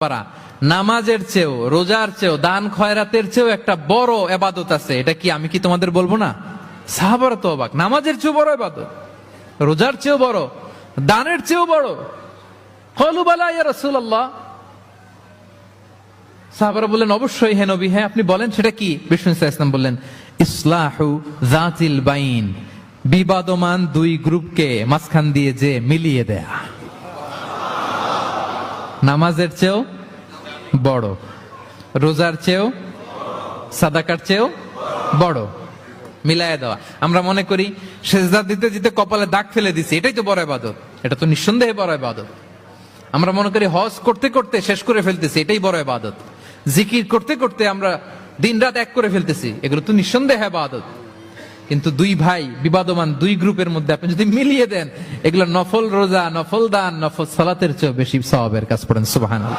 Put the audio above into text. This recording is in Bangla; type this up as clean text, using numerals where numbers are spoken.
পারা নামাজের চেয়েও, রোজার চেয়েও, দান খয়রাতের চেয়েও একটা বড় ইবাদত আছে। এটা কি আমি কি তোমাদের বলবো না? সাহাবারা তো অবাক, নামাজের চেয়েও বড় ইবাদত, রোজার চেয়েও বড়, দানের চেয়েও বড়। ক্বালু বালা ইয়া রাসূলুল্লাহ। সাহাবারা বললেন অবশ্যই হে নবী, হ্যাঁ আপনি বলেন সেটা কি? বিষ্ণু সাল্লাল্লাহু আলাইহি ওয়াসাল্লাম বললেন ইসলাহু যাতিল বাইন, বিবাদমান দুই গ্রুপকে মাঝখান দিয়ে যে মিলিয়ে দেয়া। নামাজের চেয়েও বড়, রোজার চেয়েও, সাদাকার চেয়েও বড়, মিলায় দেওয়া। আমরা মনে করি সেজদা দিতে দিতে কপালে দাগ ফেলে দিছি, এটাই তো বড় ইবাদত। এটা তো নিঃসন্দেহে বড় ইবাদত। আমরা মনে করি হজ করতে করতে শেষ করে ফেলতেছি, এটাই বড় ইবাদত। জিকির করতে করতে আমরা দিনরাত এক করে ফেলতেছি, এগুলো তো নিঃসন্দেহে ইবাদত। কিন্তু দুই ভাই বিবাদমান দুই গ্রুপের মধ্যে আপনি যদি মিলিয়ে দেন, এগুলো নফল রোজা, নফল দান, নফল সালাতের চেয়ে বেশি সওয়াবের কাজ। পড়েন সুবহানাল্লাহ।